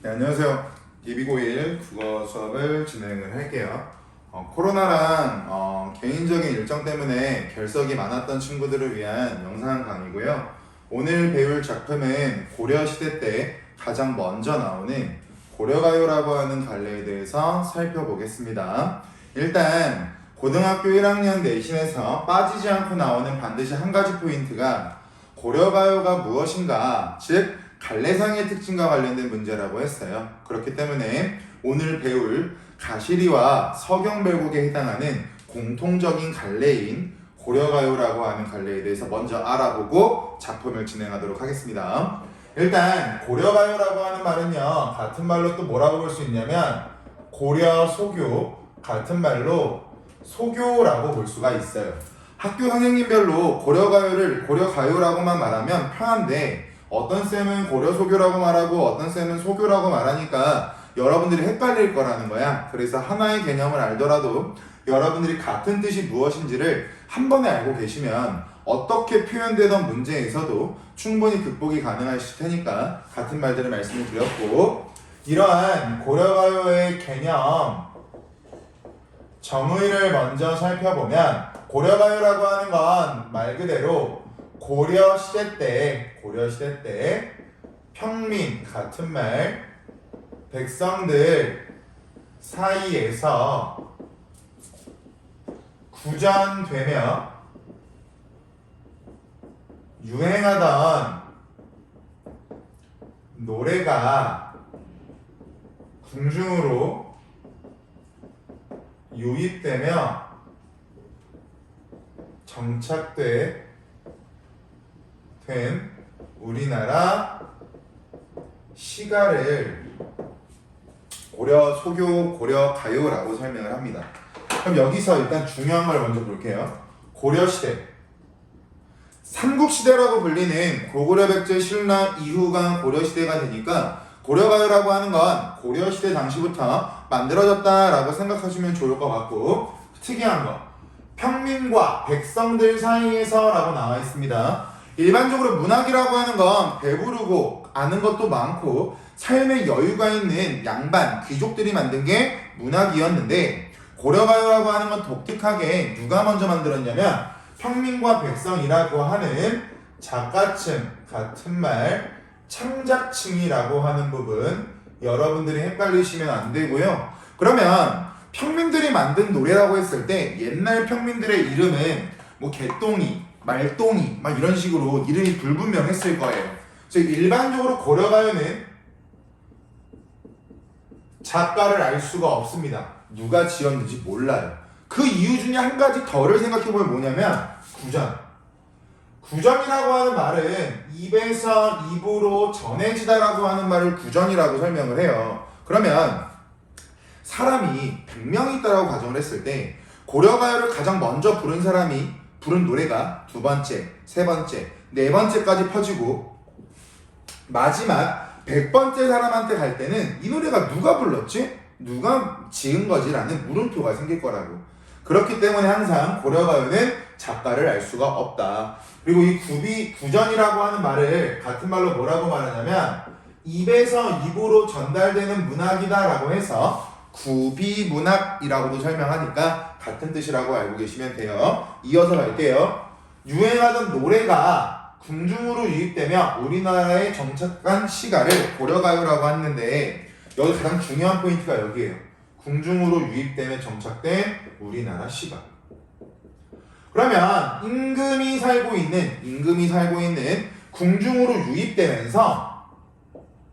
네, 안녕하세요. 예비고1 국어 수업을 진행을 할게요. 코로나랑 개인적인 일정 때문에 결석이 많았던 친구들을 위한 영상 강의고요. 오늘 배울 작품은 고려시대 때 가장 먼저 나오는 고려가요라고 하는 갈래에 대해서 살펴보겠습니다. 일단 고등학교 1학년 내신에서 빠지지 않고 나오는 반드시 한 가지 포인트가 고려가요가 무엇인가, 즉 갈래상의 특징과 관련된 문제라고 했어요. 그렇기 때문에 오늘 배울 가시리와 서경별곡에 해당하는 공통적인 갈래인 고려가요라고 하는 갈래에 대해서 먼저 알아보고 작품을 진행하도록 하겠습니다. 일단 고려가요라고 하는 말은요, 같은 말로 또 뭐라고 볼 수 있냐면 고려 소교, 같은 말로 소교라고 볼 수가 있어요. 학교 선생님별로 고려가요를 고려가요라고만 말하면 편한데 어떤 쌤은 고려소교라고 말하고 어떤 쌤은 소교라고 말하니까 여러분들이 헷갈릴 거라는 거야. 그래서 하나의 개념을 알더라도 여러분들이 같은 뜻이 무엇인지를 한 번에 알고 계시면 어떻게 표현되던 문제에서도 충분히 극복이 가능하실 테니까 같은 말들을 말씀을 드렸고, 이러한 고려가요의 개념 정의를 먼저 살펴보면 고려가요라고 하는 건 말 그대로 고려시대 때 평민, 같은 말, 백성들 사이에서 구전되며 유행하던 노래가 궁중으로 유입되며 정착된 우리나라 시가를 고려 소교, 고려 가요라고 설명을 합니다. 그럼 여기서 일단 중요한 걸 먼저 볼게요. 고려시대, 삼국시대라고 불리는 고구려 백제 신라 이후가 고려시대가 되니까 고려가요라고 하는 건 고려시대 당시부터 만들어졌다라고 생각하시면 좋을 것 같고, 특이한 거 평민과 백성들 사이에서 라고 나와 있습니다. 일반적으로 문학이라고 하는 건 배부르고 아는 것도 많고 삶에 여유가 있는 양반, 귀족들이 만든 게 문학이었는데, 고려가요라고 하는 건 독특하게 누가 먼저 만들었냐면 평민과 백성이라고 하는 작가층, 같은 말 창작층이라고 하는 부분 여러분들이 헷갈리시면 안 되고요. 그러면 평민들이 만든 노래라고 했을 때 옛날 평민들의 이름은 뭐 개똥이, 말똥이 막 이런 식으로 이름이 불분명했을 거예요. 즉 일반적으로 고려가요는 작가를 알 수가 없습니다. 누가 지었는지 몰라요. 그 이유 중에 한 가지 더를 생각해보면 뭐냐면 구전이라고 하는 말은 입에서 입으로 전해지다라고 하는 말을 구전이라고 설명을 해요. 그러면 사람이 100명이 있다라고 가정을 했을 때 고려가요를 가장 먼저 부른 사람이 부른 노래가 두 번째, 세 번째, 네 번째까지 퍼지고 마지막 100번째 사람한테 갈 때는 이 노래가 누가 불렀지? 누가 지은 거지? 라는 물음표가 생길 거라고. 그렇기 때문에 항상 고려가요는 작가를 알 수가 없다. 그리고 이 구전이라고 하는 말을 같은 말로 뭐라고 말하냐면 입에서 입으로 전달되는 문학이다 라고 해서 구비문학이라고도 설명하니까 같은 뜻이라고 알고 계시면 돼요. 이어서 갈게요. 유행하던 노래가 궁중으로 유입되며 우리나라에 정착한 시가를 고려가요라고 했는데, 여기 가장 중요한 포인트가 여기에요. 궁중으로 유입되며 정착된 우리나라 시가. 그러면 임금이 살고 있는 궁중으로 유입되면서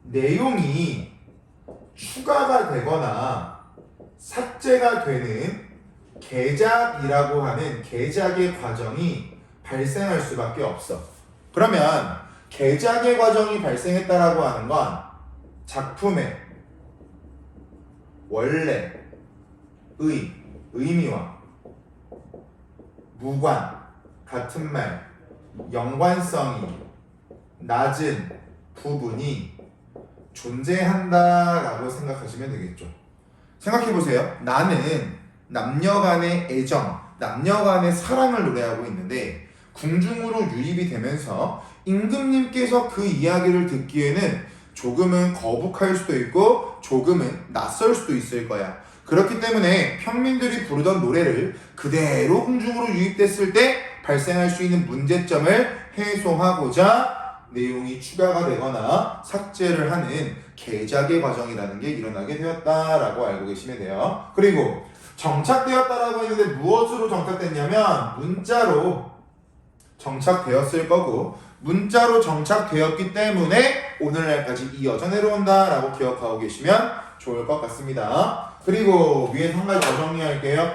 내용이 추가가 되거나 삭제가 되는 개작이라고 하는 개작의 과정이 발생할 수밖에 없어. 그러면 개작의 과정이 발생했다라고 하는 건 작품의 원래 의미와 무관, 같은 말, 연관성이 낮은 부분이 존재한다라고 생각하시면 되겠죠. 생각해보세요. 나는 남녀간의 애정, 남녀간의 사랑을 노래하고 있는데 궁중으로 유입이 되면서 임금님께서 그 이야기를 듣기에는 조금은 거북할 수도 있고 조금은 낯설 수도 있을 거야. 그렇기 때문에 평민들이 부르던 노래를 그대로 흥중으로 유입됐을 때 발생할 수 있는 문제점을 해소하고자 내용이 추가가 되거나 삭제를 하는 개작의 과정이라는 게 일어나게 되었다라고 알고 계시면 돼요. 그리고 정착되었다라고 했는데 무엇으로 정착됐냐면 문자로 정착되었을 거고 문자로 정착되었기 때문에 오늘날까지 이어져 내려온다라고 기억하고 계시면 좋을 것 같습니다. 그리고 위에 한 가지 더 정리할게요.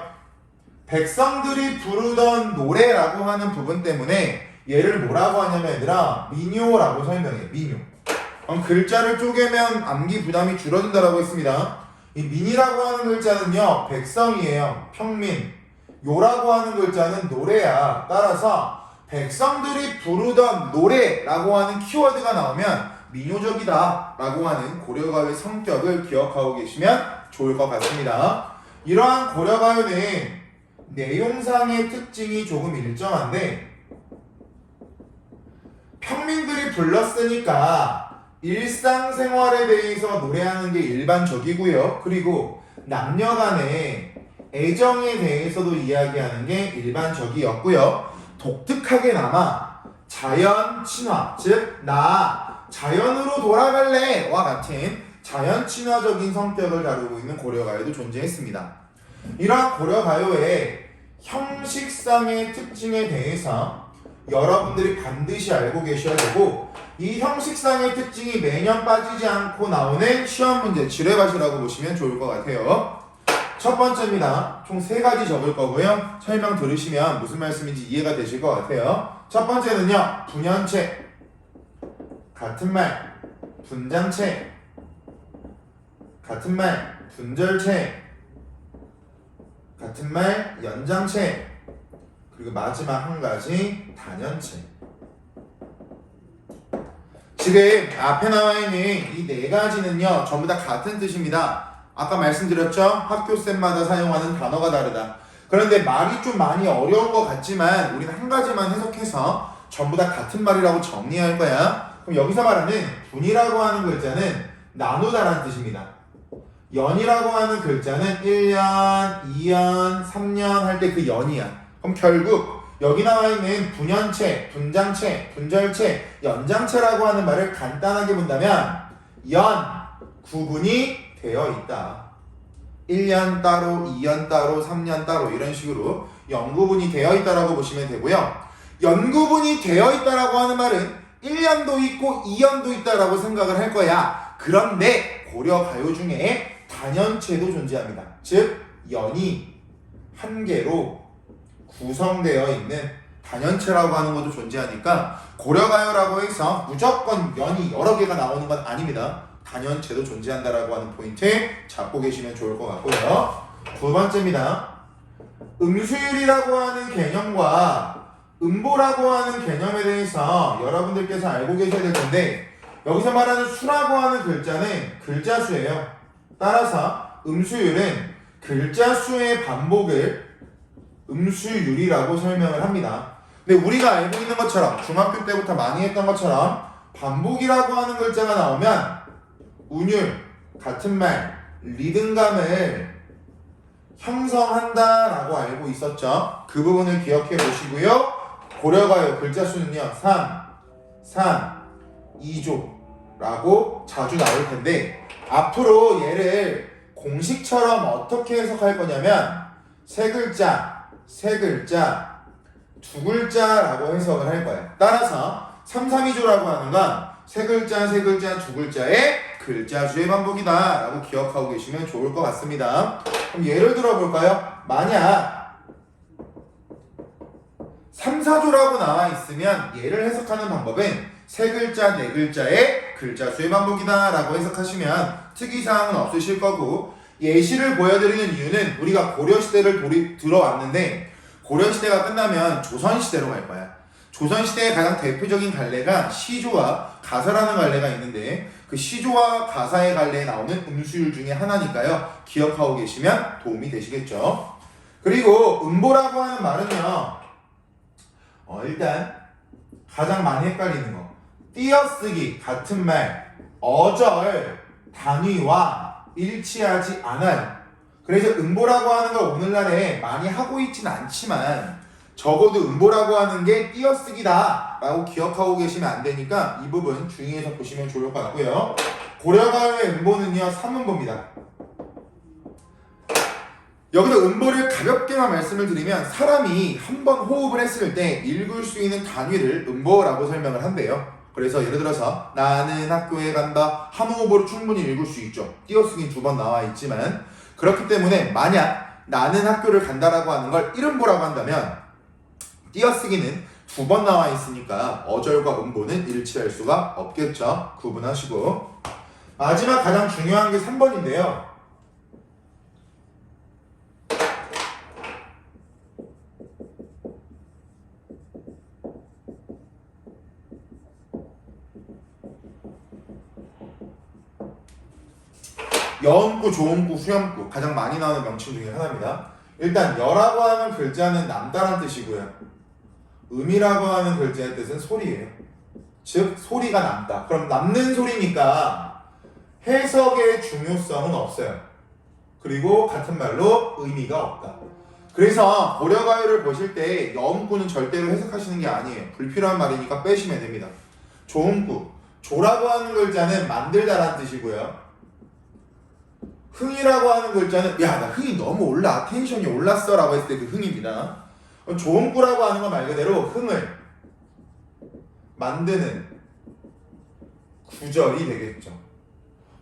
백성들이 부르던 노래라고 하는 부분 때문에 얘를 뭐라고 하냐면 얘들아 민요라고 설명해. 민요. 글자를 쪼개면 암기 부담이 줄어든다라고 했습니다. 이 민이라고 하는 글자는요 백성이에요. 평민. 요라고 하는 글자는 노래야. 따라서 백성들이 부르던 노래라고 하는 키워드가 나오면 민요적이다 라고 하는 고려가요의 성격을 기억하고 계시면 좋을 것 같습니다. 이러한 고려가요는 내용상의 특징이 조금 일정한데 평민들이 불렀으니까 일상생활에 대해서 노래하는 게 일반적이고요. 그리고 남녀간의 애정에 대해서도 이야기하는 게 일반적이었고요. 독특하게나마 자연 친화, 즉 나 자연으로 돌아갈래 와 같은 자연 친화적인 성격을 다루고 있는 고려가요도 존재했습니다. 이러한 고려가요의 형식상의 특징에 대해서 여러분들이 반드시 알고 계셔야 되고 이 형식상의 특징이 매년 빠지지 않고 나오는 시험 문제 지뢰밭이라고 보시면 좋을 것 같아요. 첫 번째입니다. 총 3가지 적을 거고요. 설명 들으시면 무슨 말씀인지 이해가 되실 것 같아요. 첫 번째는요. 분연체, 같은 말, 분장체, 같은 말, 분절체, 같은 말, 연장체, 그리고 마지막 한 가지 단연체. 지금 앞에 나와 있는 이 4가지는요 전부 다 같은 뜻입니다. 아까 말씀드렸죠? 학교쌤마다 사용하는 단어가 다르다. 그런데 말이 좀 많이 어려운 것 같지만 우리는 한 가지만 해석해서 전부 다 같은 말이라고 정리할 거야. 그럼 여기서 말하는 분이라고 하는 글자는 나누다라는 뜻입니다. 연이라고 하는 글자는 1년, 2년, 3년 할 때 그 연이야. 그럼 결국 여기 나와 있는 분연체, 분장체, 분절체, 연장체라고 하는 말을 간단하게 본다면 연, 구분이 되어 있다. 1년 따로, 2년 따로, 3년 따로 이런 식으로 연구분이 되어 있다라고 보시면 되고요. 연구분이 되어 있다라고 하는 말은 1년도 있고 2년도 있다라고 생각을 할 거야. 그런데 고려가요 중에 단연체도 존재합니다. 즉 연이 한 개로 구성되어 있는 단연체라고 하는 것도 존재하니까 고려가요라고 해서 무조건 연이 여러 개가 나오는 건 아닙니다. 단연체도 존재한다라고 하는 포인트 잡고 계시면 좋을 것 같고요. 두 번째입니다. 음수율이라고 하는 개념과 음보라고 하는 개념에 대해서 여러분들께서 알고 계셔야 될 텐데 여기서 말하는 수라고 하는 글자는 글자 수예요. 따라서 음수율은 글자 수의 반복을 음수율이라고 설명을 합니다. 근데 우리가 알고 있는 것처럼 중학교 때부터 많이 했던 것처럼 반복이라고 하는 글자가 나오면 운율, 같은 말, 리듬감을 형성한다라고 알고 있었죠. 그 부분을 기억해 보시고요. 고려가요 글자 수는요 3, 2조라고 자주 나올 텐데 앞으로 얘를 공식처럼 어떻게 해석할 거냐면 세 글자, 두 글자라고 해석을 할 거예요. 따라서 3, 2조라고 하는 건 세 글자, 두 글자의 글자 수의 반복이다 라고 기억하고 계시면 좋을 것 같습니다. 그럼 예를 들어 볼까요? 만약 3, 4조라고 나와 있으면 얘를 해석하는 방법은 세 글자, 네 글자의 글자 수의 반복이다 라고 해석하시면 특이사항은 없으실 거고 예시를 보여드리는 이유는 우리가 고려시대를 들어왔는데 고려시대가 끝나면 조선시대로 갈 거야. 조선시대의 가장 대표적인 갈래가 시조와 가사라는 갈래가 있는데 그 시조와 가사의 갈래에 나오는 음수율 중에 하나니까요. 기억하고 계시면 도움이 되시겠죠. 그리고 음보라고 하는 말은요. 일단 가장 많이 헷갈리는 거 띄어쓰기, 같은 말, 어절 단위와 일치하지 않아요. 그래서 음보라고 하는 걸 오늘날에 많이 하고 있진 않지만 적어도 음보라고 하는 게 띄어쓰기다 라고 기억하고 계시면 안 되니까 이 부분 주의해서 보시면 좋을 것 같고요. 고려가요의 음보는요 3음보입니다. 여기서 음보를 가볍게만 말씀을 드리면 사람이 한 번 호흡을 했을 때 읽을 수 있는 단위를 음보라고 설명을 한대요. 그래서 예를 들어서 나는 학교에 간다 한 호흡으로 충분히 읽을 수 있죠. 띄어쓰기는 2번 나와 있지만 그렇기 때문에 만약 나는 학교를 간다라고 하는 걸 1음보라고 한다면 띄어쓰기는 2번 나와 있으니까 어절과 음보는 일치할 수가 없겠죠. 구분하시고 마지막 가장 중요한 게 3번인데요. 여음구, 조음구, 후렴구 가장 많이 나오는 명칭 중에 하나입니다. 일단 여라고 하는 글자는 남다란 뜻이고요. 음이라고 하는 글자의 뜻은 소리예요. 즉 소리가 남다. 그럼 남는 소리니까 해석의 중요성은 없어요. 그리고 같은 말로 의미가 없다. 그래서 고려가요를 보실 때 여음구는 절대로 해석하시는 게 아니에요. 불필요한 말이니까 빼시면 됩니다. 조음구, 조라고 하는 글자는 만들다란 뜻이고요. 흥이라고 하는 글자는 야, 나 흥이 너무 올라, 텐션이 올랐어 라고 했을 때 그 흥입니다. 조음구라고 하는 건 말 그대로 흥을 만드는 구절이 되겠죠.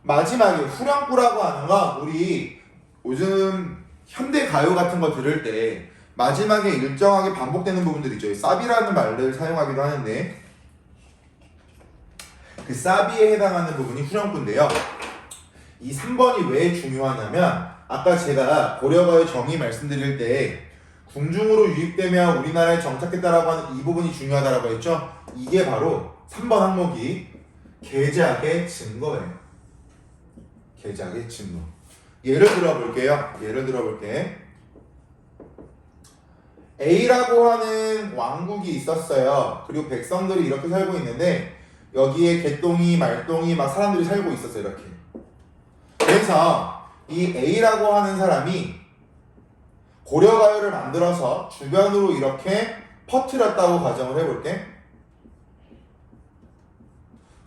마지막에 후렴구라고 하는 건 우리 요즘 현대 가요 같은 거 들을 때 마지막에 일정하게 반복되는 부분들 있죠. 사비라는 말을 사용하기도 하는데 그 사비에 해당하는 부분이 후렴구인데요. 이 3번이 왜 중요하냐면 아까 제가 고려가요 정의 말씀드릴 때 궁중으로 유입되며 우리나라에 정착했다라고 하는 이 부분이 중요하다라고 했죠. 이게 바로 3번 항목이 계작의 증거예요. 계작의 증거. 예를 들어볼게요. A라고 하는 왕국이 있었어요. 그리고 백성들이 이렇게 살고 있는데 여기에 개똥이, 말똥이 막 사람들이 살고 있었어요. 이렇게. 그래서 이 A라고 하는 사람이 고려가요를 만들어서 주변으로 이렇게 퍼뜨렸다고 가정을 해볼게.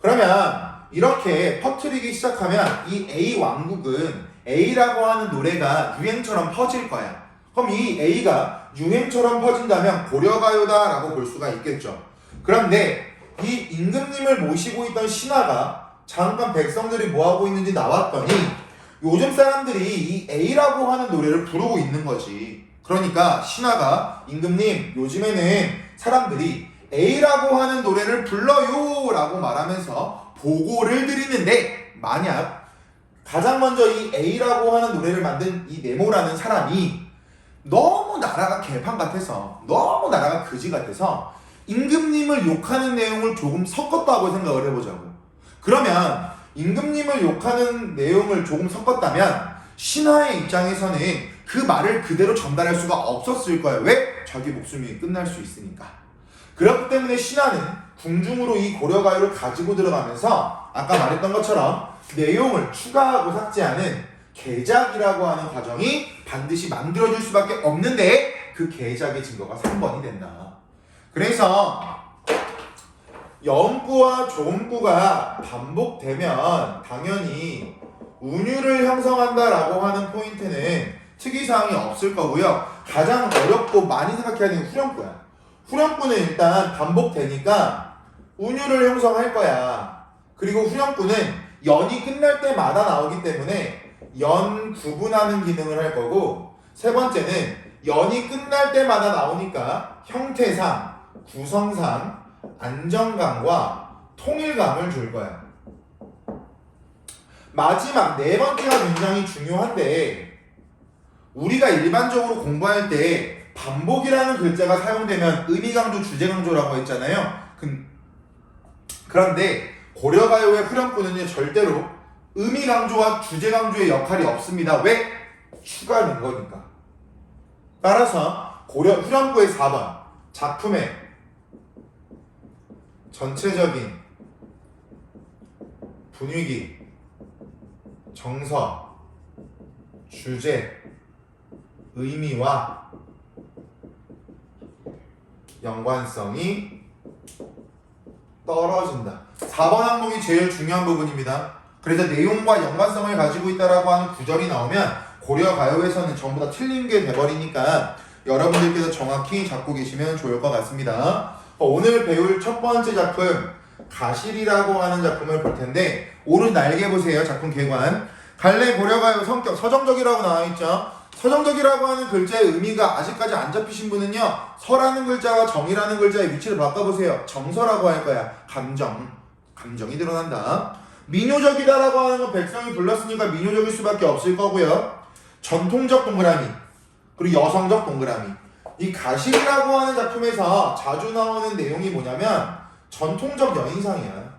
그러면 이렇게 퍼뜨리기 시작하면 이 A 왕국은 A라고 하는 노래가 유행처럼 퍼질 거야. 그럼 이 A가 유행처럼 퍼진다면 고려가요다라고 볼 수가 있겠죠. 그런데 이 임금님을 모시고 있던 신하가 잠깐 백성들이 뭐하고 있는지 나왔더니 요즘 사람들이 이 A라고 하는 노래를 부르고 있는 거지. 그러니까 신하가 임금님 요즘에는 사람들이 A라고 하는 노래를 불러요 라고 말하면서 보고를 드리는데 만약 가장 먼저 이 A라고 하는 노래를 만든 이 네모라는 사람이 너무 나라가 개판 같아서 너무 나라가 그지 같아서 임금님을 욕하는 내용을 조금 섞었다고 생각을 해보자고. 그러면 임금님을 욕하는 내용을 조금 섞었다면 신하의 입장에서는 그 말을 그대로 전달할 수가 없었을 거예요. 왜? 자기 목숨이 끝날 수 있으니까. 그렇기 때문에 신하는 궁중으로 이 고려가요를 가지고 들어가면서 아까 말했던 것처럼 내용을 추가하고 삭제하는 계작이라고 하는 과정이 반드시 만들어질 수밖에 없는데 그 계작의 증거가 3번이 된다. 그래서 여음구와 조음구가 반복되면 당연히 운율을 형성한다라고 하는 포인트는 특이사항이 없을 거고요. 가장 어렵고 많이 생각해야 되는 후렴구야. 후렴구는 일단 반복되니까 운율을 형성할 거야. 그리고 후렴구는 연이 끝날 때마다 나오기 때문에 연 구분하는 기능을 할 거고, 세 번째는 연이 끝날 때마다 나오니까 형태상, 구성상 안정감과 통일감을 줄 거야. 마지막 네 번째가 굉장히 중요한데 우리가 일반적으로 공부할 때 반복이라는 글자가 사용되면 의미강조, 주제강조라고 했잖아요. 그런데 고려가요의 후렴구는요 절대로 의미강조와 주제강조의 역할이 없습니다. 왜? 추가된 거니까. 따라서 후렴구의 4번 작품의 전체적인 분위기, 정서, 주제, 의미와 연관성이 떨어진다. 4번 항목이 제일 중요한 부분입니다. 그래서 내용과 연관성을 가지고 있다라고 하는 구절이 나오면 고려 가요에서는 전부 다 틀린 게 돼버리니까 여러분들께서 정확히 잡고 계시면 좋을 것 같습니다. 오늘 배울 첫 번째 작품 가실이라고 하는 작품을 볼 텐데 오른 날개 보세요. 작품 개관. 갈래 고려가요 성격 서정적이라고 나와있죠. 서정적이라고 하는 글자의 의미가 아직까지 안 잡히신 분은요, 서라는 글자와 정이라는 글자의 위치를 바꿔보세요. 정서라고 할 거야. 감정이 드러난다. 민요적이다라고 하는 건 백성이 불렀으니까 민요적일 수밖에 없을 거고요. 전통적 동그라미, 그리고 여성적 동그라미. 이 가실이라고 하는 작품에서 자주 나오는 내용이 뭐냐면 전통적 여인상이야.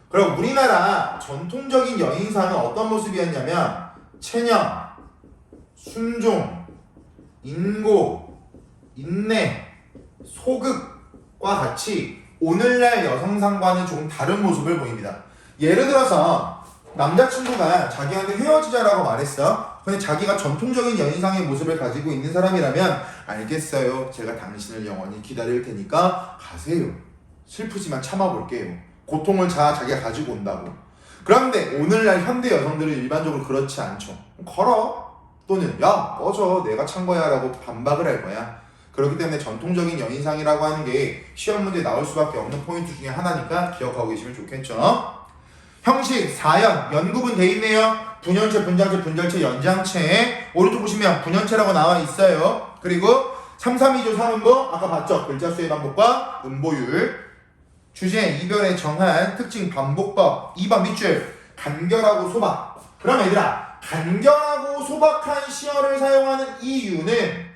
그럼 우리나라 전통적인 여인상은 어떤 모습이었냐면 체념, 순종, 인고, 인내, 소극과 같이 오늘날 여성상과는 조금 다른 모습을 보입니다. 예를 들어서 남자친구가 자기한테 헤어지자라고 말했어. 근데 자기가 전통적인 여인상의 모습을 가지고 있는 사람이라면 알겠어요. 제가 당신을 영원히 기다릴 테니까 가세요. 슬프지만 참아볼게요. 고통을 자기가 가지고 온다고. 그런데 오늘날 현대 여성들은 일반적으로 그렇지 않죠. 걸어. 또는 야 꺼져 내가 찬 거야 라고 반박을 할 거야. 그렇기 때문에 전통적인 여인상이라고 하는 게 시험 문제에 나올 수밖에 없는 포인트 중에 하나니까 기억하고 계시면 좋겠죠. 형식 4연 연구분 돼 있네요. 분연체, 분장체, 분절체, 연장체. 오른쪽 보시면 분연체라고 나와 있어요. 그리고 3, 3, 2조 3음보 아까 봤죠? 글자 수의 반복과 음보율. 주제, 이별의 정한, 특징, 반복법. 2번 밑줄, 간결하고 소박. 그럼 얘들아, 간결하고 소박한 시어를 사용하는 이유는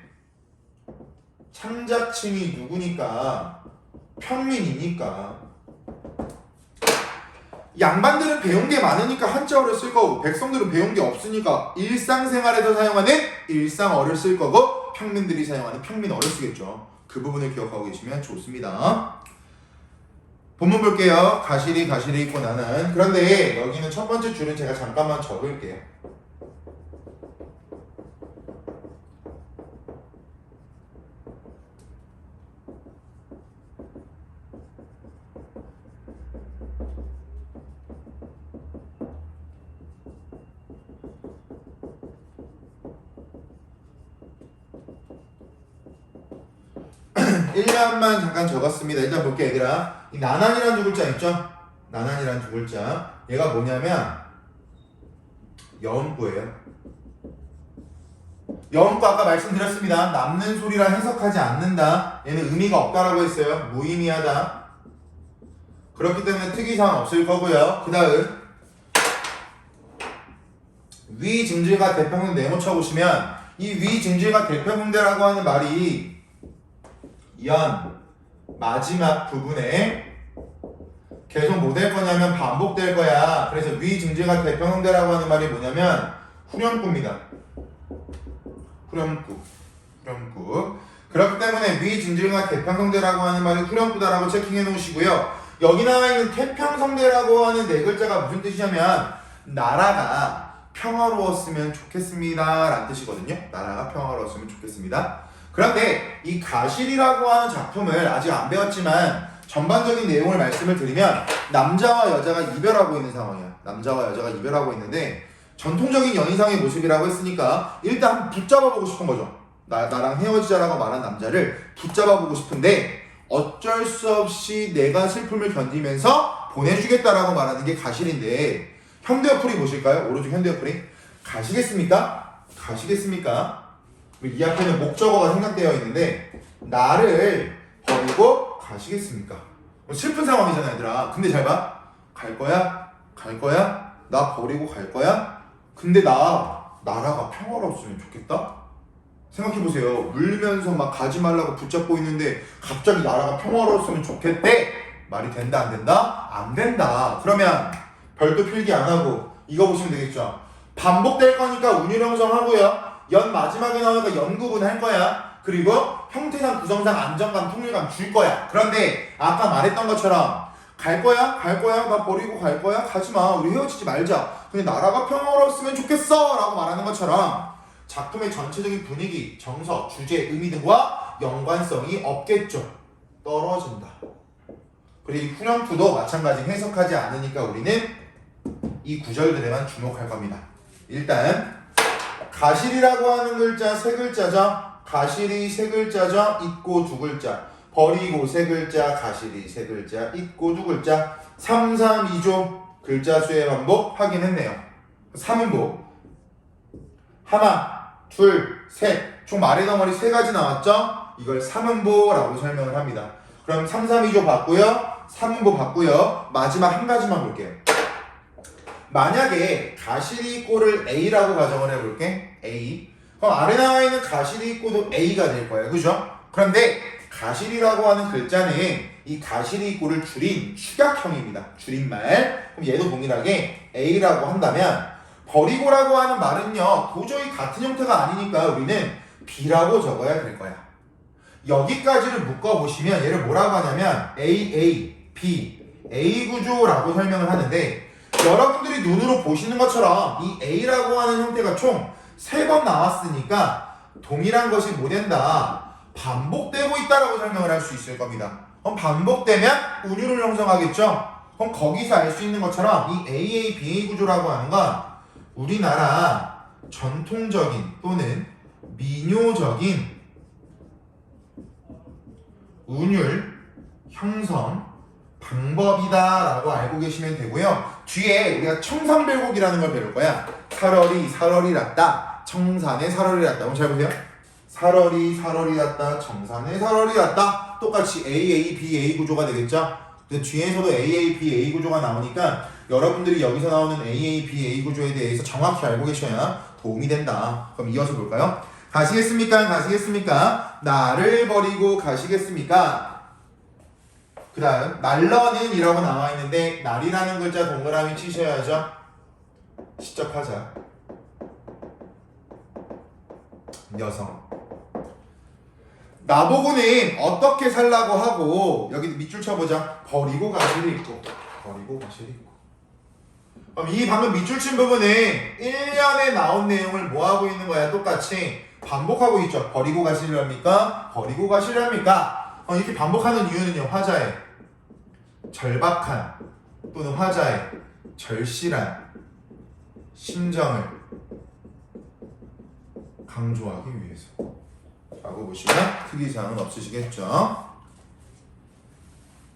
창작층이 누구니까? 평민이니까. 양반들은 배운 게 많으니까 한자어를 쓸 거고 백성들은 배운 게 없으니까 일상생활에서 사용하는 일상어를 쓸 거고 평민들이 사용하는 평민어를 쓰겠죠. 그 부분을 기억하고 계시면 좋습니다. 본문 볼게요. 가실이 있고 나는. 그런데 여기는 첫 번째 줄은 제가 잠깐만 적을게요. 일년만 잠깐 적었습니다. 일단 볼게요, 얘들아. 이 나난이라는 두 글자 있죠? 나난이라는 두 글자. 얘가 뭐냐면 여음구예요. 여음구 아까 말씀드렸습니다. 남는 소리라 해석하지 않는다. 얘는 의미가 없다라고 했어요. 무의미하다. 그렇기 때문에 특이사항 없을 거고요. 그 다음 위증질과 대평균 네모쳐 보시면 이 위증질과 대평균대라고 하는 말이 연 마지막 부분에 계속 뭐 될 거냐면 반복될 거야. 그래서 위증질과 대평형대라고 하는 말이 뭐냐면 후렴구입니다. 후렴구. 그렇기 때문에 위증질과 대평형대라고 하는 말이 후렴구다라고 체킹해 놓으시고요. 여기 나와 있는 태평성대라고 하는 네 글자가 무슨 뜻이냐면 나라가 평화로웠으면 좋겠습니다 라는 뜻이거든요. 나라가 평화로웠으면 좋겠습니다. 그런데 이 가실이라고 하는 작품을 아직 안 배웠지만 전반적인 내용을 말씀을 드리면 남자와 여자가 이별하고 있는 상황이야. 남자와 여자가 이별하고 있는데 전통적인 연인상의 모습이라고 했으니까 일단 붙잡아보고 싶은 거죠. 나랑 헤어지자라고 말한 남자를 붙잡아보고 싶은데 어쩔 수 없이 내가 슬픔을 견디면서 보내주겠다라고 말하는 게 가실인데 현대어플이 보실까요? 오른쪽 현대어플이 가시겠습니까? 이 앞에는 목적어가 생략되어 있는데 나를 버리고 가시겠습니까? 슬픈 상황이잖아 얘들아. 근데 잘 봐. 갈 거야? 나 버리고 갈 거야? 근데 나라가 평화로웠으면 좋겠다? 생각해보세요. 울면서 막 가지 말라고 붙잡고 있는데 갑자기 나라가 평화로웠으면 좋겠대? 말이 된다 안 된다? 안 된다. 그러면 별도 필기 안 하고 이거 보시면 되겠죠. 반복될 거니까 운율 형성하고요. 연 마지막에 나오니까 연구분 할 거야. 그리고 형태상, 구성상 안정감, 통일감 줄 거야. 그런데 아까 말했던 것처럼 갈 거야? 갈 거야? 나 버리고 갈 거야? 가지 마. 우리 헤어지지 말자. 근데 나라가 평화로웠으면 좋겠어. 라고 말하는 것처럼 작품의 전체적인 분위기, 정서, 주제, 의미 등과 연관성이 없겠죠. 떨어진다. 그리고 후렴구도 마찬가지 해석하지 않으니까 우리는 이 구절들에만 주목할 겁니다. 일단 가실이라고 하는 글자 세 글자죠. 가실이 세 글자죠. 있고 두 글자. 버리고 세 글자. 가실이 세 글자. 있고 두 글자. 3, 3, 2조 글자 수의 반복 확인했네요. 3음보 하나, 둘, 셋. 총 말의 덩어리 세 가지 나왔죠? 이걸 3음보라고 설명을 합니다. 그럼 3, 3, 2조 봤고요. 3음보 봤고요. 마지막 한 가지만 볼게요. 만약에 가실이 있고를 A라고 가정을 해볼게. A. 그럼 아래 나와 있는 가실이 있고도 A가 될 거예요. 그죠? 그런데 가실이라고 하는 글자는 이 가실이 있고를 줄인 축약형입니다. 줄임말. 그럼 얘도 동일하게 A라고 한다면 버리고라고 하는 말은요. 도저히 같은 형태가 아니니까 우리는 B라고 적어야 될 거야. 여기까지를 묶어보시면 얘를 뭐라고 하냐면 A, B, A 구조라고 설명을 하는데 여러분들이 눈으로 보시는 것처럼 이 A라고 하는 형태가 총 3번 나왔으니까 동일한 것이 뭐 된다? 반복되고 있다라고 설명을 할 수 있을 겁니다. 그럼 반복되면 운율을 형성하겠죠? 그럼 거기서 알 수 있는 것처럼 이 AA, BA 구조라고 하는 건 우리나라 전통적인 또는 민요적인 운율 형성 방법이다라고 알고 계시면 되고요. 뒤에 우리가 청산별곡이라는 걸 배울 거야. 살얼이 살얼이 났다. 청산에 살얼이 났다. 한번 잘 보세요. 살얼이 살얼이 났다. 청산에 살얼이 났다. 똑같이 AA, BA 구조가 되겠죠. 근데 뒤에서도 AA, BA 구조가 나오니까 여러분들이 여기서 나오는 AA, BA 구조에 대해서 정확히 알고 계셔야 도움이 된다. 그럼 이어서 볼까요? 가시겠습니까? 가시겠습니까? 나를 버리고 가시겠습니까? 그 다음 날러는 이라고 나와 있는데 날이라는 글자 동그라미 치셔야죠. 시적하자. 여성. 나보고는 어떻게 살라고 하고 여기 밑줄 쳐보자. 버리고 가시를 있고 버리고 가시를 있고. 그럼 이 방금 밑줄 친 부분은 1년에 나온 내용을 뭐하고 있는 거야? 똑같이 반복하고 있죠. 버리고 가시렵니까? 버리고 가시렵니까? 이렇게 반복하는 이유는요. 화자의 절박한 또는 화자의 절실한 심정을 강조하기 위해서 라고 보시면 특이사항은 없으시겠죠.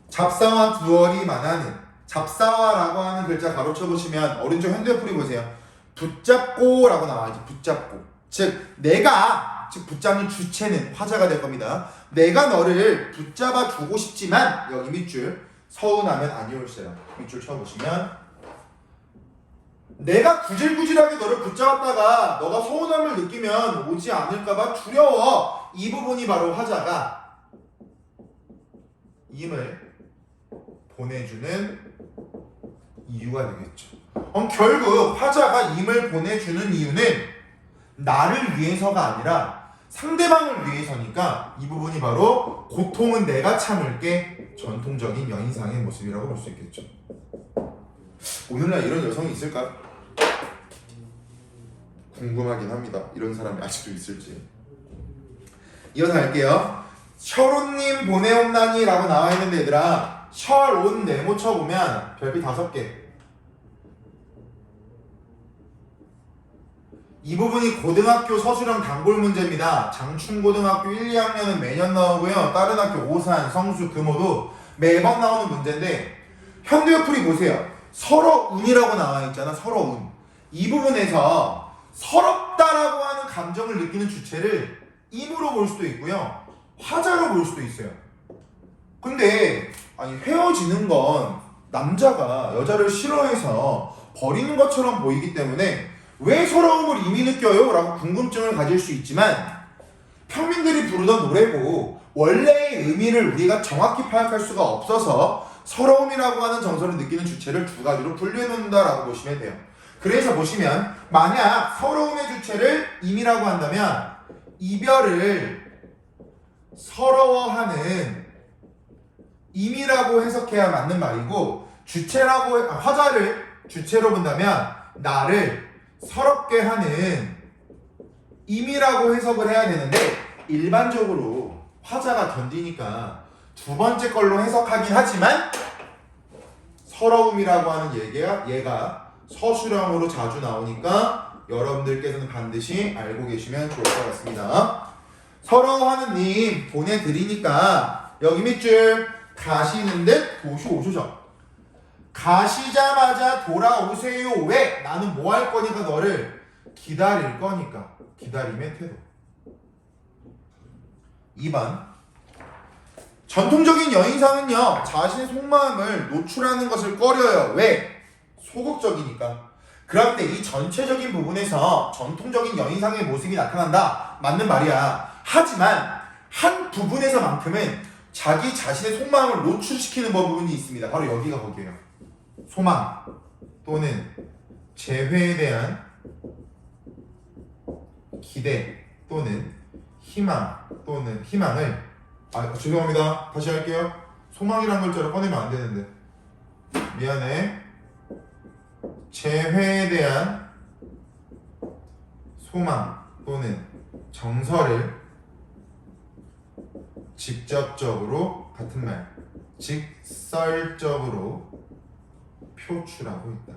잡사와 두얼이 만하는 잡사와라고 하는 글자 가로쳐 보시면 오른쪽 현대어풀이 보세요. 붙잡고 라고 나와야지. 붙잡고. 즉 내가 즉 붙잡는 주체는 화자가 될 겁니다. 내가 너를 붙잡아 주고 싶지만 여기 밑줄 서운하면 아니올세요. 밑줄 쳐보시면 내가 구질구질하게 너를 붙잡았다가 너가 서운함을 느끼면 오지 않을까봐 두려워. 이 부분이 바로 화자가 임을 보내주는 이유가 되겠죠. 결국 화자가 임을 보내주는 이유는 나를 위해서가 아니라 상대방을 위해서니까 이 부분이 바로 고통은 내가 참을게 전통적인 여인상의 모습이라고 볼 수 있겠죠. 오늘날 이런 여성이 있을까? 궁금하긴 합니다. 이런 사람이 아직도 있을지. 이어서 갈게요. 철온님 보내옵나니 라고 나와있는데 얘들아 철온 네모 쳐보면 별빛 5개. 이 부분이 고등학교 서술형 단골 문제입니다. 장충고등학교 1, 2학년은 매년 나오고요. 다른 학교 오산, 성수, 금호도 매번 나오는 문제인데 현대어풀이 보세요. 서러운이라고 나와 있잖아. 서러운. 이 부분에서 서럽다라고 하는 감정을 느끼는 주체를 임으로 볼 수도 있고요. 화자로 볼 수도 있어요. 근데 아니 헤어지는 건 남자가 여자를 싫어해서 버리는 것처럼 보이기 때문에 왜 서러움을 이미 느껴요? 라고 궁금증을 가질 수 있지만 평민들이 부르던 노래고 원래의 의미를 우리가 정확히 파악할 수가 없어서 서러움이라고 하는 정서를 느끼는 주체를 두 가지로 분류해 놓는다라고 보시면 돼요. 그래서 보시면 만약 서러움의 주체를 임이라고 한다면 이별을 서러워하는 임이라고 해석해야 맞는 말이고 화자를 주체로 본다면 나를 서럽게 하는 임이라고 해석을 해야 되는데 일반적으로 화자가 견디니까 두 번째 걸로 해석하긴 하지만 서러움이라고 하는 얘가 서술형으로 자주 나오니까 여러분들께서는 반드시 알고 계시면 좋을 것 같습니다. 서러워하는 님 보내드리니까 여기 밑줄 가시는 듯 도시오셔죠. 가시자마자 돌아오세요. 왜? 나는 뭐 할 거니까 너를 기다릴 거니까. 기다림의 태도. 2번 전통적인 여인상은요 자신의 속마음을 노출하는 것을 꺼려요. 왜? 소극적이니까. 그럴 때 이 전체적인 부분에서 전통적인 여인상의 모습이 나타난다. 맞는 말이야. 하지만 한 부분에서만큼은 자기 자신의 속마음을 노출시키는 부분이 있습니다. 바로 여기가 거기에요. 소망 또는 재회에 대한 기대 또는 희망을 죄송합니다. 다시 할게요. 소망이란 글자를 꺼내면 안 되는데 미안해. 재회에 대한 소망 또는 정서를 직접적으로 같은 말 직설적으로 표출하고 있다.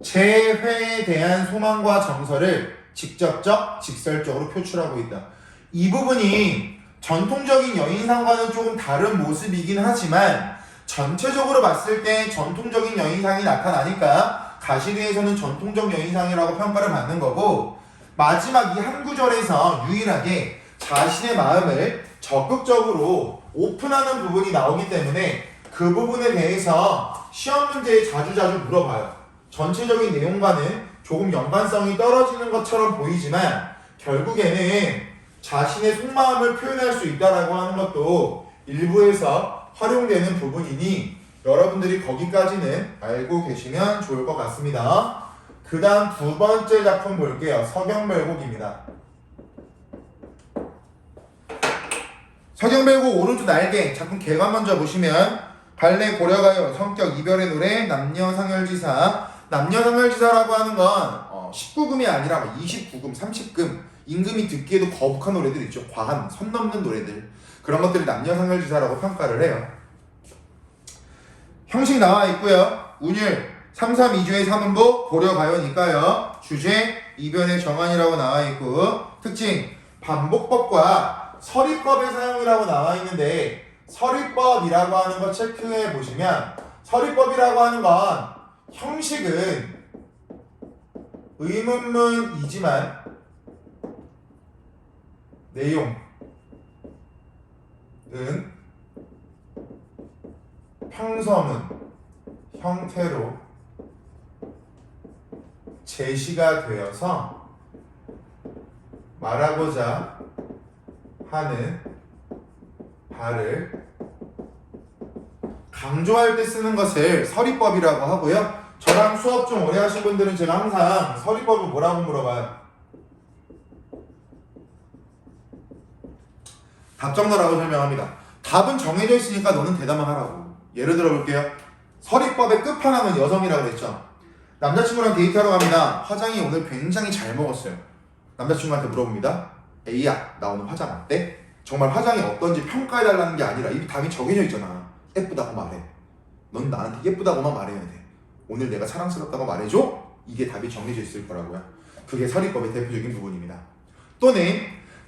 재회에 대한 소망과 정서를 직설적으로 표출하고 있다. 이 부분이 전통적인 여인상과는 조금 다른 모습이긴 하지만 전체적으로 봤을 때 전통적인 여인상이 나타나니까 가시리에서는 전통적 여인상이라고 평가를 받는 거고 마지막 이 한 구절에서 유일하게 자신의 마음을 적극적으로 오픈하는 부분이 나오기 때문에 그 부분에 대해서 시험 문제에 자주 물어봐요. 전체적인 내용과는 조금 연관성이 떨어지는 것처럼 보이지만 결국에는 자신의 속마음을 표현할 수 있다라고 하는 것도 일부에서 활용되는 부분이니 여러분들이 거기까지는 알고 계시면 좋을 것 같습니다. 그 다음 두 번째 작품 볼게요. 서경별곡입니다. 서경별곡 오른쪽 날개 작품 개관 먼저 보시면 발레 고려가요 성격 이별의 노래 남녀상열지사. 남녀상열지사라고 하는 건 19금이 아니라 29금 30금 임금이 듣기에도 거북한 노래들 있죠. 과한 선 넘는 노래들 그런 것들을 남녀상열지사라고 평가를 해요. 형식 나와 있고요. 운율 332주의 3음보 고려가요니까요. 주제 이변의 정한이라고 나와 있고 특징 반복법과 서리법의 사용이라고 나와 있는데 서리법이라고 하는 거 체크해 보시면 서리법이라고 하는 건 형식은 의문문이지만 내용은 평서문 형태로 제시가 되어서 말하고자 하는 바를 강조할 때 쓰는 것을 서리법이라고 하고요. 저랑 수업 좀 오래 하신 분들은 제가 항상 서리법을 뭐라고 물어봐요? 답정너라고 설명합니다. 답은 정해져 있으니까 너는 대답만 하라고. 예를 들어 볼게요. 서리법의 끝판왕은 여성이라고 했죠. 남자친구랑 데이트하러 갑니다. 화장이 오늘 굉장히 잘 먹었어요. 남자친구한테 물어봅니다. A야, 나 오늘 화장 어때? 정말 화장이 어떤지 평가해달라는 게 아니라 이 답이 정해져 있잖아. 예쁘다고 말해. 넌 나한테 예쁘다고만 말해야 돼. 오늘 내가 사랑스럽다고 말해줘? 이게 답이 정해져 있을 거라고요. 그게 서리법의 대표적인 부분입니다. 또는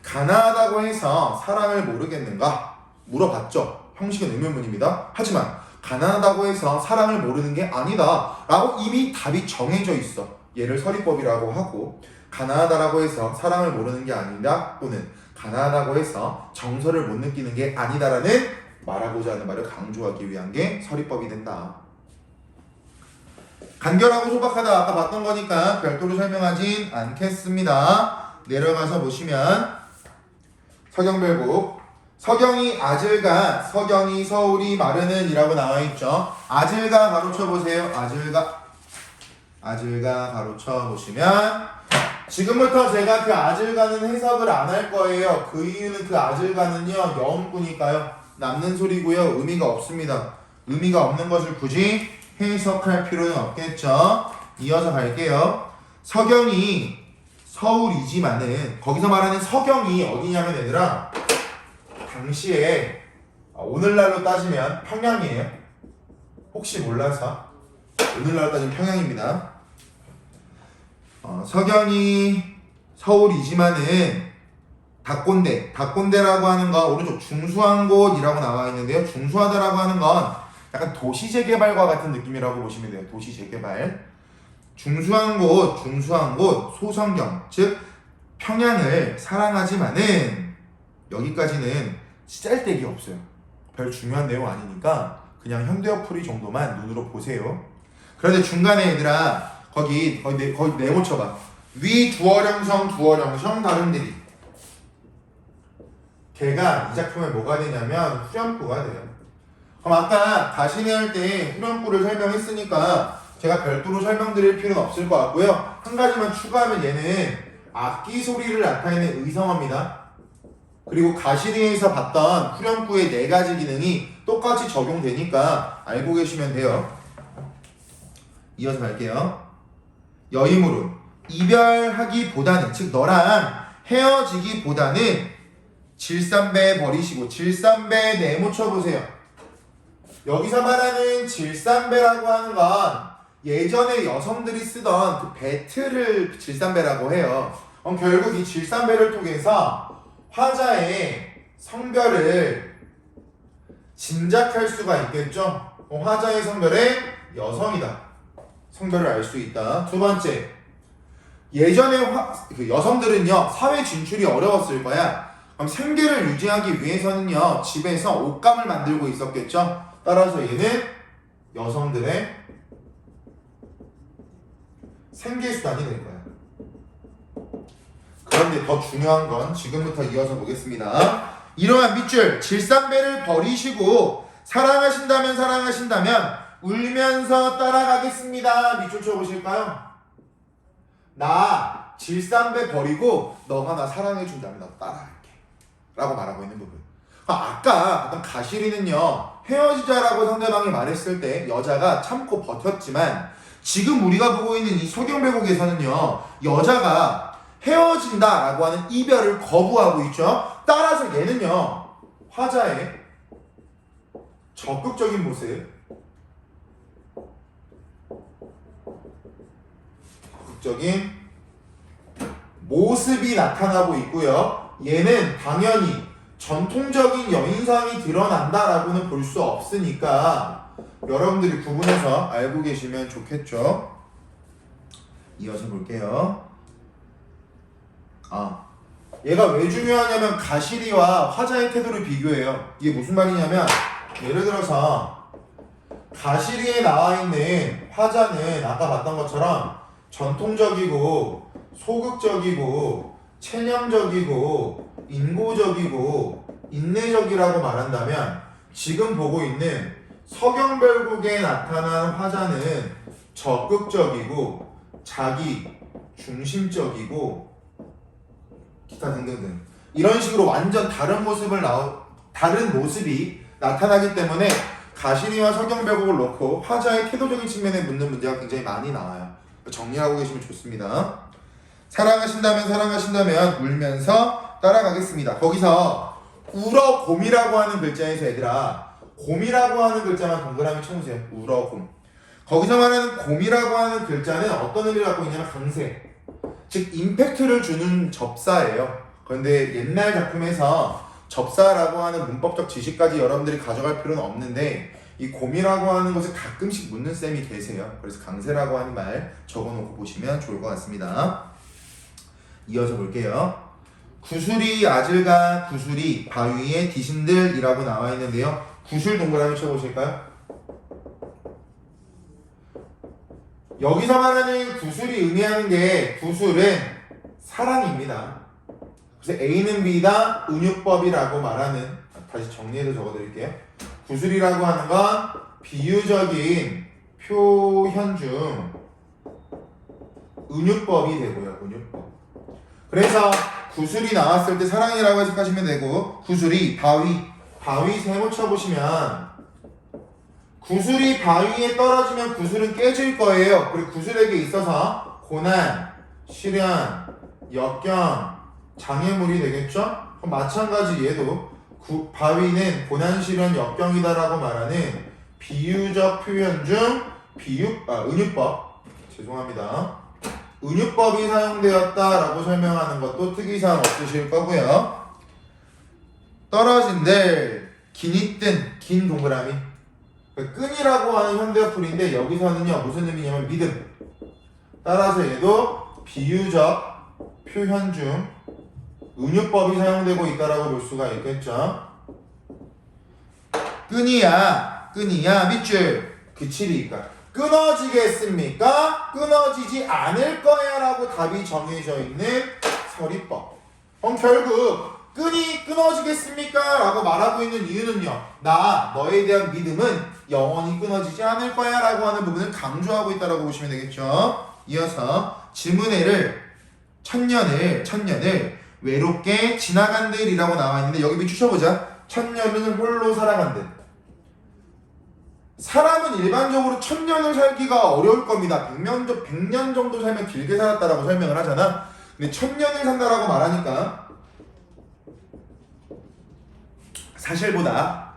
가난하다고 해서 사랑을 모르겠는가? 물어봤죠. 형식은 의문문입니다. 하지만 가난하다고 해서 사랑을 모르는 게 아니다 라고 이미 답이 정해져 있어. 얘를 서리법이라고 하고 가난하다라고 해서 사랑을 모르는 게 아니다 또는 가난하다고 해서 정서를 못 느끼는 게 아니다라는 말하고자 하는 말을 강조하기 위한 게 서리법이 된다. 간결하고 소박하다 아까 봤던 거니까 별도로 설명하진 않겠습니다. 내려가서 보시면 서경별곡 서경이 아질가 서경이 서울이 마르는 이라고 나와있죠. 아질가 가로쳐 보세요. 아질가 가로쳐 보시면 지금부터 제가 그 아질가는 해석을 안 할 거예요. 그 이유는 그 아질가는요 여음구니까요. 남는 소리고요. 의미가 없습니다. 의미가 없는 것을 굳이 해석할 필요는 없겠죠. 이어서 갈게요. 서경이 서울이지만은 거기서 말하는 서경이 어디냐면 얘들아 당시에 오늘날로 따지면 평양이에요. 혹시 몰라서 오늘날로 따지면 평양입니다. 서경이 서울이지만은 닭곤대라고 하는 건 오른쪽 중수한 곳이라고 나와 있는데요. 중수하다라고 하는 건 약간 도시 재개발과 같은 느낌이라고 보시면 돼요. 도시 재개발. 중수한 곳, 소성경, 즉 평양을 사랑하지만은 여기까지는 짤데기 없어요. 별 중요한 내용 아니니까 그냥 현대어풀이 정도만 눈으로 보세요. 그런데 중간에 얘들아 거기 네모 쳐봐. 위 두어령성 다른 대리. 걔가 이 작품에 뭐가 되냐면 후렴구가 돼요. 그럼 아까 가시네 할 때 후렴구를 설명했으니까 제가 별도로 설명드릴 필요는 없을 것 같고요. 한 가지만 추가하면 얘는 악기 소리를 나타내는 의성어입니다. 그리고 가시네에서 봤던 후렴구의 4가지 기능이 똑같이 적용되니까 알고 계시면 돼요. 이어서 갈게요. 여의무로 이별하기보다는, 즉 너랑 헤어지기보다는 질삼배 버리시고, 질삼배 네모 쳐보세요. 여기서 말하는 질삼배라고 하는 건 예전에 여성들이 쓰던 그 배틀을 질삼배라고 해요. 결국 이 질삼배를 통해서 화자의 성별을 짐작할 수가 있겠죠. 화자의 성별은 여성이다. 성별을 알 수 있다. 두 번째, 예전에 그 여성들은요 사회 진출이 어려웠을 거야. 그럼 생계를 유지하기 위해서는요 집에서 옷감을 만들고 있었겠죠. 따라서 얘는 여성들의 생계수단이 될 거야. 그런데 더 중요한 건 지금부터 이어서 보겠습니다. 이러한 밑줄, 질삼배를 버리시고 사랑하신다면 울면서 따라가겠습니다. 밑줄 쳐보실까요? 나 질삼배 버리고 너가 나 사랑해준다면 나 따라갈게 라고 말하고 있는 부분. 아까 어떤 가시리는요 헤어지자라고 상대방이 말했을 때 여자가 참고 버텼지만 지금 우리가 보고 있는 이 서경배곡에서는요 여자가 헤어진다라고 하는 이별을 거부하고 있죠. 따라서 얘는요 화자의 적극적인 모습이 나타나고 있고요. 얘는 당연히 전통적인 여인상이 드러난다라고는 볼 수 없으니까 여러분들이 구분해서 알고 계시면 좋겠죠. 이어서 볼게요. 얘가 왜 중요하냐면 가시리와 화자의 태도를 비교해요. 이게 무슨 말이냐면 예를 들어서 가시리에 나와 있는 화자는 아까 봤던 것처럼 전통적이고 소극적이고 체념적이고 인고적이고 인내적이라고 말한다면 지금 보고 있는 서경별국에 나타난 화자는 적극적이고 자기 중심적이고 기타 등등등 이런 식으로 완전 다른 모습이 나타나기 때문에 가시리와 서경별국을 놓고 화자의 태도적인 측면에 묻는 문제가 굉장히 많이 나와요. 정리하고 계시면 좋습니다. 사랑하신다면 울면서 따라가겠습니다. 거기서 울어곰이라고 하는 글자에서 얘들아 곰이라고 하는 글자만 동그라미 쳐보세요. 울어곰. 거기서 말하는 곰이라고 하는 글자는 어떤 의미를 갖고 있냐면 강세, 즉 임팩트를 주는 접사예요. 그런데 옛날 작품에서 접사라고 하는 문법적 지식까지 여러분들이 가져갈 필요는 없는데 이 곰이라고 하는 것을 가끔씩 묻는 쌤이 계세요. 그래서 강세라고 하는 말 적어놓고 보시면 좋을 것 같습니다. 이어서 볼게요. 구슬이 아질과 구슬이 바위의 디신들이라고 나와 있는데요. 구슬 동그라미 쳐보실까요? 여기서 말하는 구슬이 의미하는 게 구슬은 사랑입니다. 그래서 A는 B다 은유법이라고 말하는, 다시 정리해서 적어드릴게요. 구슬이라고 하는 건 비유적인 표현 중 은유법이 되고요. 은유법. 그래서 구슬이 나왔을 때 사랑이라고 해석하시면 되고 구슬이 바위, 바위 세모 쳐보시면 구슬이 바위에 떨어지면 구슬은 깨질 거예요. 그리고 구슬에게 있어서 고난, 시련, 역경, 장애물이 되겠죠? 그럼 마찬가지 얘도 바위는 고난, 시련, 역경이다라고 말하는 비유적 표현 중 은유법, 죄송합니다. 은유법이 사용되었다라고 설명하는 것도 특이사항 없으실 거고요. 떨어진들, 긴이 뜬, 긴 동그라미. 끈이라고 하는 현대어풀인데 여기서는요 무슨 의미냐면 믿음. 따라서 얘도 비유적 표현 중 은유법이 사용되고 있다라고 볼 수가 있겠죠. 끈이야 밑줄 그칠이니까 끊어지겠습니까? 끊어지지 않을 거야 라고 답이 정해져 있는 서리법. 그럼 결국 끈이 끊어지겠습니까? 라고 말하고 있는 이유는요, 너에 대한 믿음은 영원히 끊어지지 않을 거야 라고 하는 부분을 강조하고 있다고 보시면 되겠죠. 이어서 지문해를 천년을 외롭게 지나간들이라고 나와 있는데 여기 밑줄 쳐보자. 천년을 홀로 살아간들. 사람은 일반적으로 1000년을 살기가 어려울 겁니다. 100년 정도 살면 길게 살았다라고 설명을 하잖아. 근데 1000년을 산다라고 말하니까 사실보다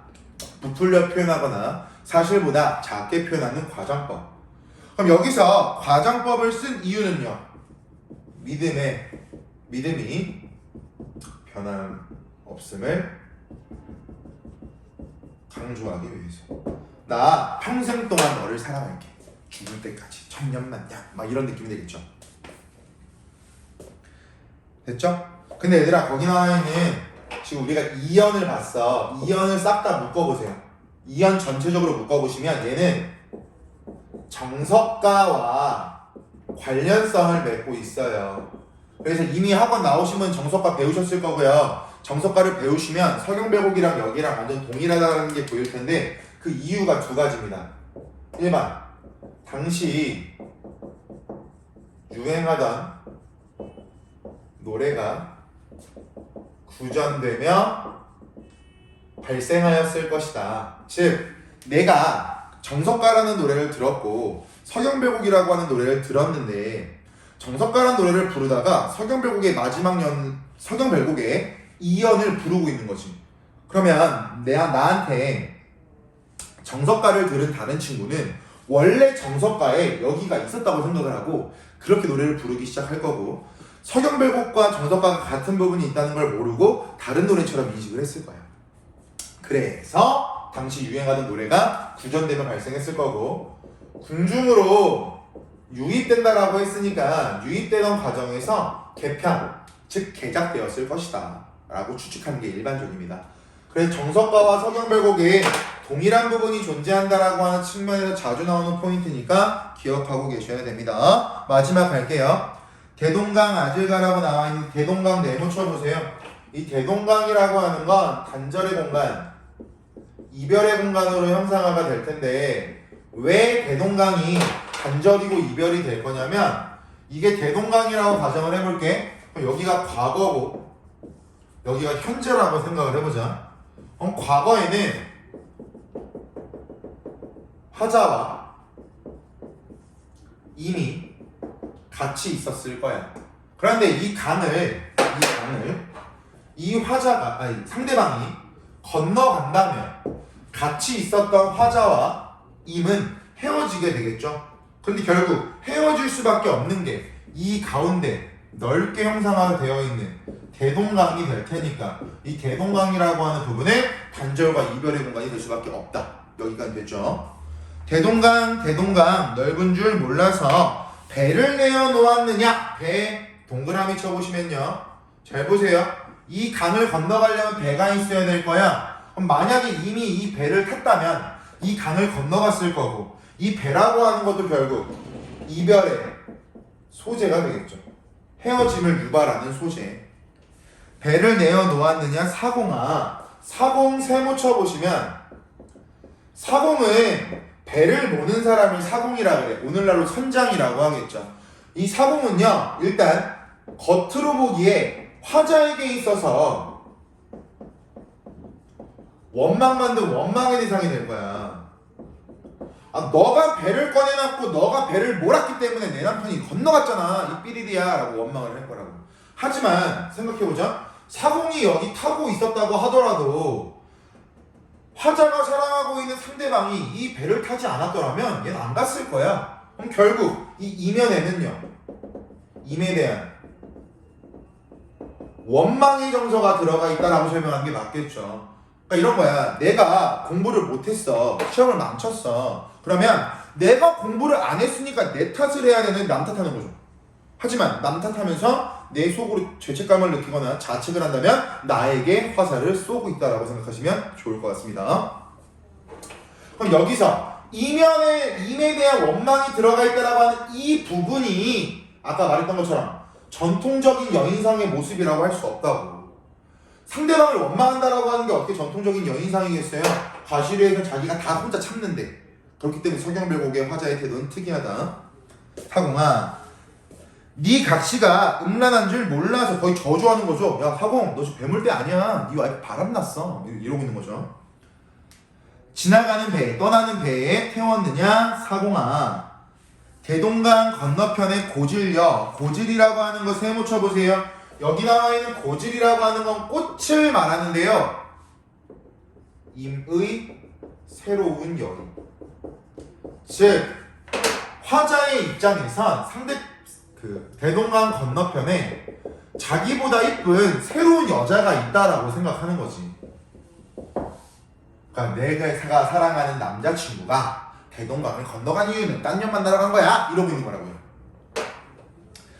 부풀려 표현하거나 사실보다 작게 표현하는 과장법. 그럼 여기서 과장법을 쓴 이유는요, 믿음이 변함없음을 강조하기 위해서. 나 평생 동안 너를 사랑할게. 죽을 때까지 1000년만 막 이런 느낌이 되겠죠. 됐죠? 근데 얘들아 거기 나와 있는 지금 우리가 2연을 봤어. 2연을 싹 다 묶어보세요. 2연 전체적으로 묶어보시면 얘는 정석가와 관련성을 맺고 있어요. 그래서 이미 학원 나오신 분 정석가 배우셨을 거고요. 정석가를 배우시면 서경배곡이랑 여기랑 완전 동일하다는 게 보일 텐데 그 이유가 두 가지입니다. 1번, 당시 유행하던 노래가 구전되며 발생하였을 것이다. 즉, 내가 정석가라는 노래를 들었고 서경배곡이라고 하는 노래를 들었는데 정석가라는 노래를 부르다가 서경배곡의 서경배곡의 2연을 부르고 있는 거지. 그러면 나한테 정석가를 들은 다른 친구는 원래 정석가에 여기가 있었다고 생각을 하고 그렇게 노래를 부르기 시작할 거고, 서경배곡과 정석가가 같은 부분이 있다는 걸 모르고 다른 노래처럼 인식을 했을 거야. 그래서 당시 유행하던 노래가 구전되면 발생했을 거고, 궁중으로 유입된다라고 했으니까 유입되던 과정에서 개편, 즉 개작되었을 것이다 라고 추측하는 게 일반적입니다. 그래서 정석가와 서경배곡에 동일한 부분이 존재한다라고 하는 측면에서 자주 나오는 포인트니까 기억하고 계셔야 됩니다. 마지막 갈게요. 대동강 아질가라고 나와 있는 대동강 네모 쳐보세요. 이 대동강이라고 하는 건 단절의 공간, 이별의 공간으로 형상화가 될 텐데 왜 대동강이 단절이고 이별이 될 거냐면, 이게 대동강이라고 가정을 해볼게. 여기가 과거고 여기가 현재라고 생각을 해보자. 그럼 과거에는 화자와 이미 같이 있었을 거야. 그런데 이 화자가, 상대방이 건너간다면 같이 있었던 화자와 임은 헤어지게 되겠죠. 그런데 결국 헤어질 수밖에 없는 게 이 가운데 넓게 형상화가 되어 있는 대동강이 될 테니까 이 대동강이라고 하는 부분에 단절과 이별의 공간이 될 수밖에 없다. 여기까지 됐죠. 대동강 넓은 줄 몰라서 배를 내어 놓았느냐? 배 동그라미 쳐보시면요, 잘 보세요. 이 강을 건너가려면 배가 있어야 될 거야. 그럼 만약에 이미 이 배를 탔다면 이 강을 건너갔을 거고, 이 배라고 하는 것도 결국 이별의 소재가 되겠죠. 헤어짐을 유발하는 소재. 배를 내어 놓았느냐? 사공아. 사공 세모 쳐보시면 사공은 배를 모는 사람을 사공이라 그래. 오늘날로 선장이라고 하겠죠. 이 사공은요, 일단 겉으로 보기에 화자에게 있어서 원망 만든 원망의 대상이 될 거야. 아, 너가 배를 꺼내놨고 너가 배를 몰았기 때문에 내 남편이 건너갔잖아. 이 삐리리야 라고 원망을 할 거라고. 하지만 생각해보자. 사공이 여기 타고 있었다고 하더라도 화자가 사랑하고 있는 상대방이 이 배를 타지 않았더라면 얘는 안 갔을 거야. 그럼 결국 이 이면에는요, 임에 대한 원망의 정서가 들어가 있다라고 설명하는 게 맞겠죠. 그러니까 이런 거야. 내가 공부를 못했어. 시험을 망쳤어. 그러면 내가 공부를 안 했으니까 내 탓을 해야 되는 남 탓하는 거죠. 하지만 남 탓하면서 내 속으로 죄책감을 느끼거나 자책을 한다면 나에게 화살을 쏘고 있다라고 생각하시면 좋을 것 같습니다. 그럼 여기서 임에 대한 원망이 들어가 있다라고 하는 이 부분이 아까 말했던 것처럼 전통적인 여인상의 모습이라고 할 수 없다고. 상대방을 원망한다라고 하는 게 어떻게 전통적인 여인상이겠어요? 과시류에서 자기가 다 혼자 참는데. 그렇기 때문에 서경별곡의 화자의 태도는 특이하다. 사공아, 네 각시가 음란한 줄 몰라서 거의 저주하는 거죠. 야 사공, 너 지금 배물대 아니야. 네 와이프 바람났어. 이러고 있는 거죠. 지나가는 배, 떠나는 배에 태웠느냐? 사공아, 대동강 건너편에 고질여. 고질이라고 하는 거 세모 쳐보세요. 여기 나와 있는 고질이라고 하는 건 꽃을 말하는데요. 임의 새로운 여인. 즉 화자의 입장에선 상대 대동강 건너편에 자기보다 이쁜 새로운 여자가 있다라고 생각하는 거지. 그러니까 내가 사랑하는 남자친구가 대동강을 건너간 이유는 딴 년 만나러 간 거야. 이러고 있는 거라고요.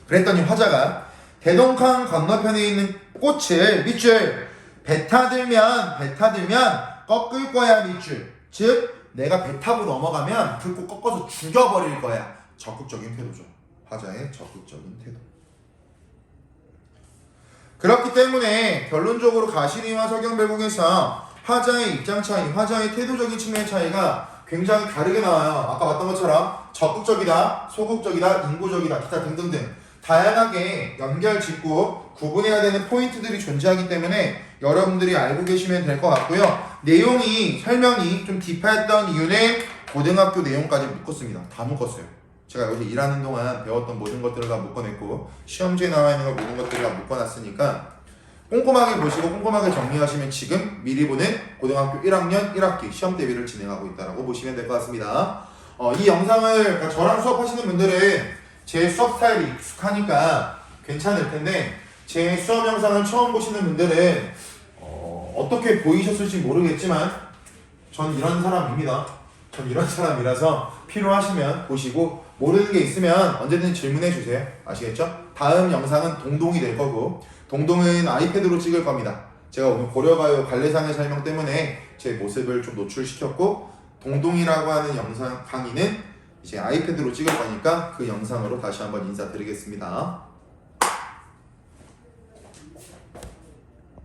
그랬더니 화자가 대동강 건너편에 있는 꽃을 밑줄 배 타들면 꺾을 거야 밑줄. 즉 내가 배 타고 넘어가면 그 꽃 꺾어서 죽여버릴 거야. 적극적인 태도죠. 화자의 적극적인 태도. 그렇기 때문에 결론적으로 가시리와 서경별곡에서 화자의 입장 차이, 화자의 태도적인 측면의 차이가 굉장히 다르게 나와요. 아까 봤던 것처럼 적극적이다, 소극적이다, 인고적이다, 기타 등등등 다양하게 연결 짓고 구분해야 되는 포인트들이 존재하기 때문에 여러분들이 알고 계시면 될 것 같고요. 내용이, 설명이 좀 딥했던 이유는 고등학교 내용까지 묶었습니다. 다 묶었어요. 제가 여기 일하는 동안 배웠던 모든 것들을 다 묶어냈고 시험지에 나와 있는 걸 모든 것들을 다 묶어놨으니까 꼼꼼하게 보시고 꼼꼼하게 정리하시면 지금 미리 보는 고등학교 1학년 1학기 시험 대비를 진행하고 있다고 보시면 될 것 같습니다. 이 영상을 그러니까 저랑 수업하시는 분들은 제 수업 스타일이 익숙하니까 괜찮을 텐데 제 수업 영상을 처음 보시는 분들은 어떻게 보이셨을지 모르겠지만 전 이런 사람입니다. 전 이런 사람이라서 필요하시면 보시고 모르는 게 있으면 언제든 질문해 주세요. 아시겠죠? 다음 영상은 동동이 될 거고 동동은 아이패드로 찍을 겁니다. 제가 오늘 고려가요 관례상의 설명 때문에 제 모습을 좀 노출시켰고 동동이라고 하는 영상 강의는 이제 아이패드로 찍을 거니까 그 영상으로 다시 한번 인사드리겠습니다.